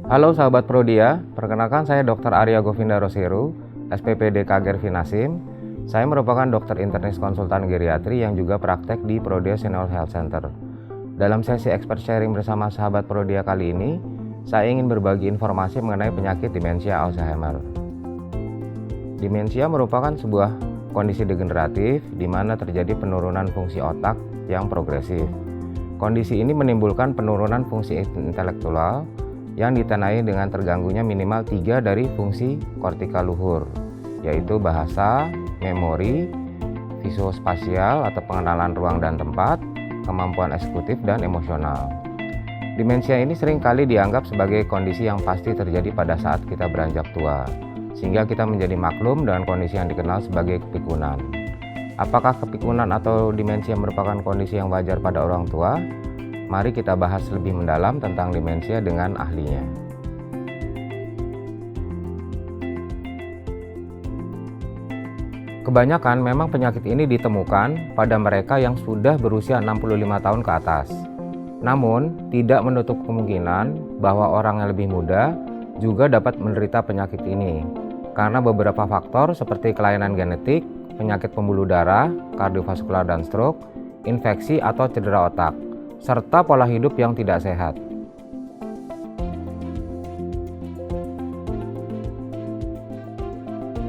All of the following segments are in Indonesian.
Halo sahabat Prodia, perkenalkan saya Dr. Arya Govinda Roseru, SPPDK Gervi Nasim. Saya merupakan dokter internis konsultan geriatri yang juga praktek di Prodia Senior Health Center. Dalam sesi expert sharing bersama sahabat Prodia kali ini, saya ingin berbagi informasi mengenai penyakit demensia Alzheimer. Demensia merupakan sebuah kondisi degeneratif di mana terjadi penurunan fungsi otak yang progresif. Kondisi ini menimbulkan penurunan fungsi intelektual yang ditandai dengan terganggunya minimal 3 dari fungsi kortikal luhur, yaitu bahasa, memori, visuospasial atau pengenalan ruang dan tempat, kemampuan eksekutif, dan emosional. Demensia ini seringkali dianggap sebagai kondisi yang pasti terjadi pada saat kita beranjak tua, sehingga kita menjadi maklum dengan kondisi yang dikenal sebagai kepikunan. Apakah kepikunan atau demensia merupakan kondisi yang wajar pada orang tua? Mari kita bahas lebih mendalam tentang demensia dengan ahlinya. Kebanyakan memang penyakit ini ditemukan pada mereka yang sudah berusia 65 tahun ke atas. Namun, tidak menutup kemungkinan bahwa orang yang lebih muda juga dapat menderita penyakit ini karena beberapa faktor seperti kelainan genetik, penyakit pembuluh darah, kardiovaskular dan stroke, infeksi atau cedera otak, serta pola hidup yang tidak sehat.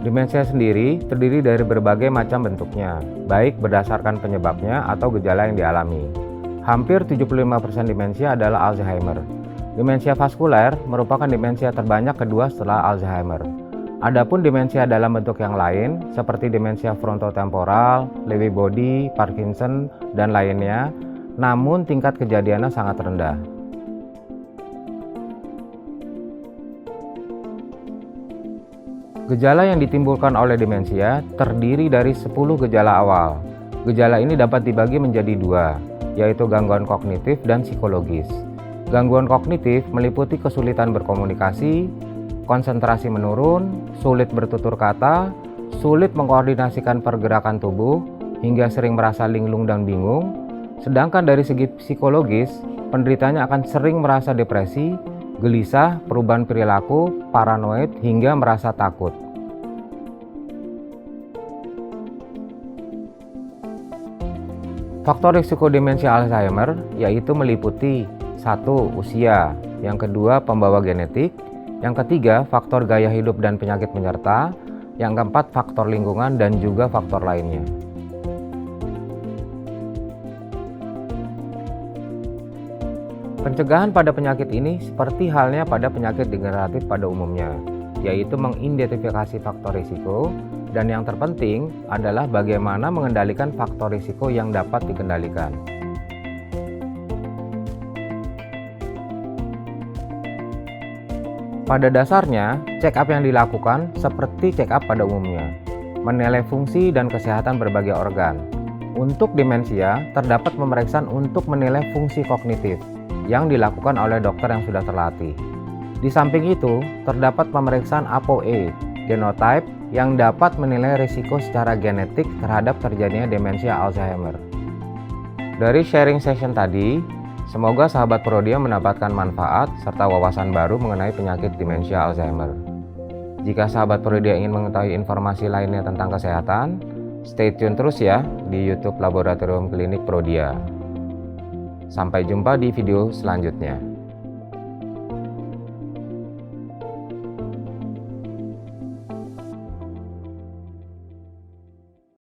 Demensia sendiri terdiri dari berbagai macam bentuknya, baik berdasarkan penyebabnya atau gejala yang dialami. Hampir 75% demensia adalah Alzheimer. Demensia vaskuler merupakan demensia terbanyak kedua setelah Alzheimer. Adapun demensia dalam bentuk yang lain, seperti demensia frontotemporal, Lewy body, Parkinson, dan lainnya, namun tingkat kejadiannya sangat rendah. Gejala yang ditimbulkan oleh demensia terdiri dari 10 gejala awal. Gejala ini dapat dibagi menjadi 2, yaitu gangguan kognitif dan psikologis. Gangguan kognitif meliputi kesulitan berkomunikasi, konsentrasi menurun, sulit bertutur kata, sulit mengkoordinasikan pergerakan tubuh, hingga sering merasa linglung dan bingung. Sedangkan dari segi psikologis, penderitanya akan sering merasa depresi, gelisah, perubahan perilaku, paranoid, hingga merasa takut. Faktor risiko demensia Alzheimer yaitu meliputi 1. Usia, yang kedua pembawa genetik, yang ketiga faktor gaya hidup dan penyakit penyerta, yang keempat faktor lingkungan dan juga faktor lainnya. Pencegahan pada penyakit ini seperti halnya pada penyakit degeneratif pada umumnya, yaitu mengidentifikasi faktor risiko, dan yang terpenting adalah bagaimana mengendalikan faktor risiko yang dapat dikendalikan. Pada dasarnya, check-up yang dilakukan seperti check-up pada umumnya, menilai fungsi dan kesehatan berbagai organ. Untuk demensia, terdapat pemeriksaan untuk menilai fungsi kognitif yang dilakukan oleh dokter yang sudah terlatih. Di samping itu, terdapat pemeriksaan ApoE, genotype, yang dapat menilai risiko secara genetik terhadap terjadinya demensia Alzheimer. Dari sharing session tadi, semoga sahabat Prodia mendapatkan manfaat serta wawasan baru mengenai penyakit demensia Alzheimer. Jika sahabat Prodia ingin mengetahui informasi lainnya tentang kesehatan, stay tune terus ya di YouTube Laboratorium Klinik Prodia. Sampai jumpa di video selanjutnya.